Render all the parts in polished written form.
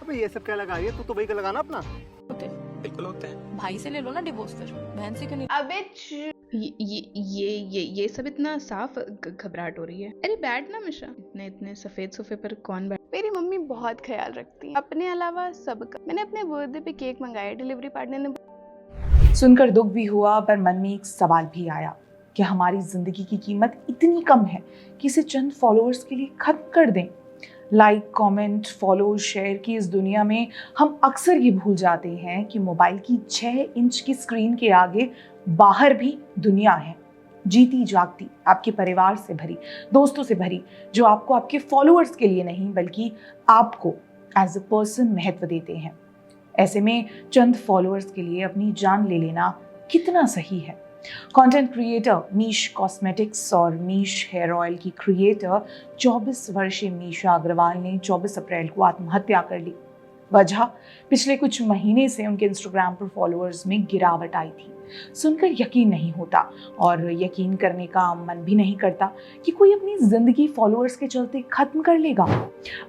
अबे ये सब क्या लगा रही है? तू तो वही का लगाना अपना। होते बिल्कुल होते हैं। भाई से ले लो ना डिवोर्स, फिर बहन से क्यों नहीं? अबे ये सब इतना साफ घबराहट हो रही है। अरे बैठ ना मिशा, इतने इतने सफेद सोफे पर कौन बैठ। मेरी मम्मी बहुत ख्याल रखती है अपने अलावा सबका। मैंने अपने बर्थडे पे केक मंगाया, डिलीवरी पार्टनर ने। सुनकर दुख भी हुआ पर मन में एक सवाल भी आया कि हमारी जिंदगी की कीमत इतनी कम है कि इसे चंद फॉलोअर्स के लिए खत्म कर दें। लाइक, कमेंट, फॉलो, शेयर की इस दुनिया में हम अक्सर ये भूल जाते हैं कि मोबाइल की 6 इंच की स्क्रीन के आगे बाहर भी दुनिया है, जीती जागती, आपके परिवार से भरी, दोस्तों से भरी, जो आपको आपके फॉलोअर्स के लिए नहीं बल्कि आपको एज अ पर्सन महत्व देते हैं। ऐसे में चंद फॉलोअर्स के लिए अपनी जान ले लेना कितना सही है। कंटेंट क्रिएटर मीश कॉस्मेटिक्स और मीश हेयर ऑयल की क्रिएटर 24 वर्षीय मीशा अग्रवाल ने 24 अप्रैल को आत्महत्या कर ली। वजह, पिछले कुछ महीने से उनके इंस्टाग्राम पर फॉलोअर्स में गिरावट आई थी। सुनकर यकीन नहीं होता और यकीन करने का मन भी नहीं करता कि कोई अपनी जिंदगी फॉलोअर्स के चलते खत्म कर लेगा।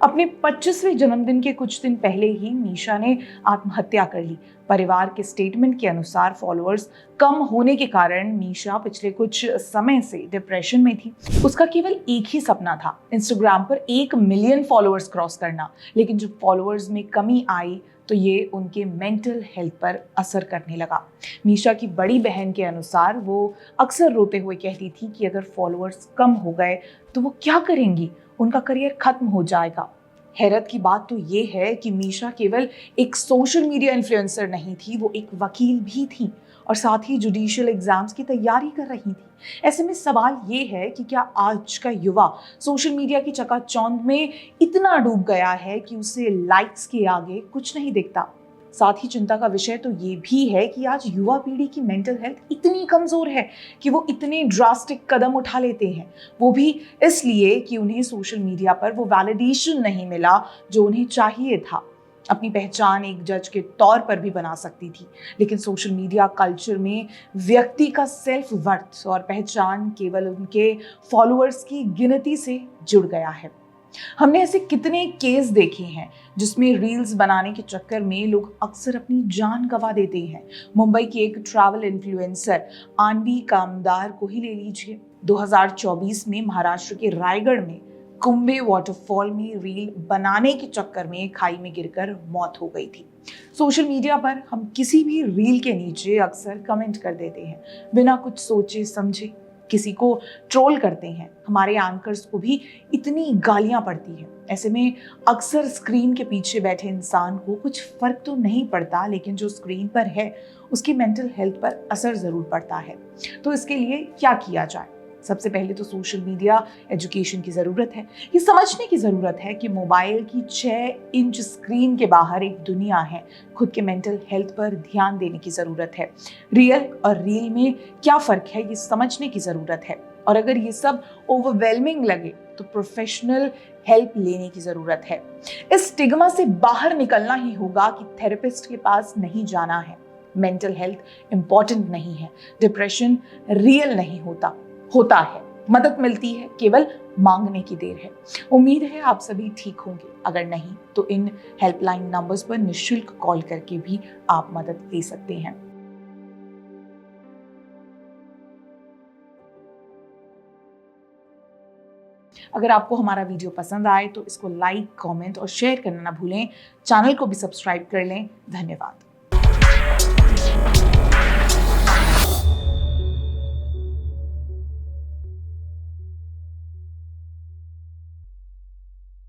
अपने 25वें जन्मदिन के कुछ दिन पहले ही मीशा ने आत्महत्या कर ली। परिवार के स्टेटमेंट के अनुसार फॉलोअर्स कम होने के कारण मीशा पिछले कुछ समय से डिप्रेशन में थी। उसका केवल एक ही सपना था, इंस्टाग्राम पर 1 मिलियन फॉलोअर्स क्रॉस करना। लेकिन जब फॉलोअर्स में कमी आई तो ये उनके मेंटल हेल्थ पर असर करने लगा। मीशा की बड़ी बहन के अनुसार वो अक्सर रोते हुए कहती थी कि अगर फॉलोअर्स कम हो गए तो वो क्या करेंगी, उनका करियर खत्म हो जाएगा। हैरत की बात तो ये है कि मीशा केवल एक सोशल मीडिया इन्फ्लुएंसर नहीं थी, वो एक वकील भी थी और साथ ही जुडिशियल एग्जाम्स की तैयारी कर रही थी। ऐसे में सवाल ये है कि क्या आज का युवा सोशल मीडिया की चकाचौंध में इतना डूब गया है कि उसे लाइक्स के आगे कुछ नहीं दिखता। साथ ही चिंता का विषय तो ये भी है कि आज युवा पीढ़ी की मेंटल हेल्थ इतनी कमजोर है कि वो इतने ड्रास्टिक कदम उठा लेते हैं, वो भी इसलिए कि उन्हें सोशल मीडिया पर वो वैलिडेशन नहीं मिला जो उन्हें चाहिए था। अपनी पहचान एक जज के तौर पर भी बना सकती थी, लेकिन सोशल मीडिया कल्चर में व्यक्ति का सेल्फ वर्थ और पहचान केवल उनके फॉलोअर्स की गिनती से जुड़ गया है। हमने ऐसे कितने केस देखे हैं जिसमें रील्स बनाने के चक्कर में लोग अक्सर अपनी जान गंवा देते हैं। मुंबई की एक ट्रैवल इन्फ्लुएंसर आनवी कामदार को ही ले लीजिए। 2024 में महाराष्ट्र के रायगढ़ में कुंभे वाटरफॉल में रील बनाने के चक्कर में खाई में गिरकर मौत हो गई थी। सोशल मीडिया पर हम किसी भी रील के नीचे अक्सर कमेंट कर देते हैं, बिना कुछ सोचे समझे किसी को ट्रोल करते हैं। हमारे एंकर्स को भी इतनी गालियां पड़ती हैं। ऐसे में अक्सर स्क्रीन के पीछे बैठे इंसान को कुछ फर्क तो नहीं पड़ता, लेकिन जो स्क्रीन पर है उसकी मेंटल हेल्थ पर असर जरूर पड़ता है। तो इसके लिए क्या किया जाए? सबसे पहले तो सोशल मीडिया एजुकेशन की ज़रूरत है। ये समझने की ज़रूरत है कि मोबाइल की 6 इंच स्क्रीन के बाहर एक दुनिया है। खुद के मेंटल हेल्थ पर ध्यान देने की ज़रूरत है। रियल और रील में क्या फ़र्क है ये समझने की ज़रूरत है। और अगर ये सब ओवरवेलमिंग लगे तो प्रोफेशनल हेल्प लेने की ज़रूरत है। इस स्टिग्मा से बाहर निकलना ही होगा कि थेरेपिस्ट के पास नहीं जाना है। मेंटल हेल्थ इंपॉर्टेंट नहीं है, डिप्रेशन रियल नहीं होता है, मदद मिलती है, केवल मांगने की देर है। उम्मीद है आप सभी ठीक होंगे। अगर नहीं तो इन हेल्पलाइन नंबर्स पर निःशुल्क कॉल करके भी आप मदद ले सकते हैं। अगर आपको हमारा वीडियो पसंद आए तो इसको लाइक, कमेंट और शेयर करना ना भूलें। चैनल को भी सब्सक्राइब कर लें। धन्यवाद।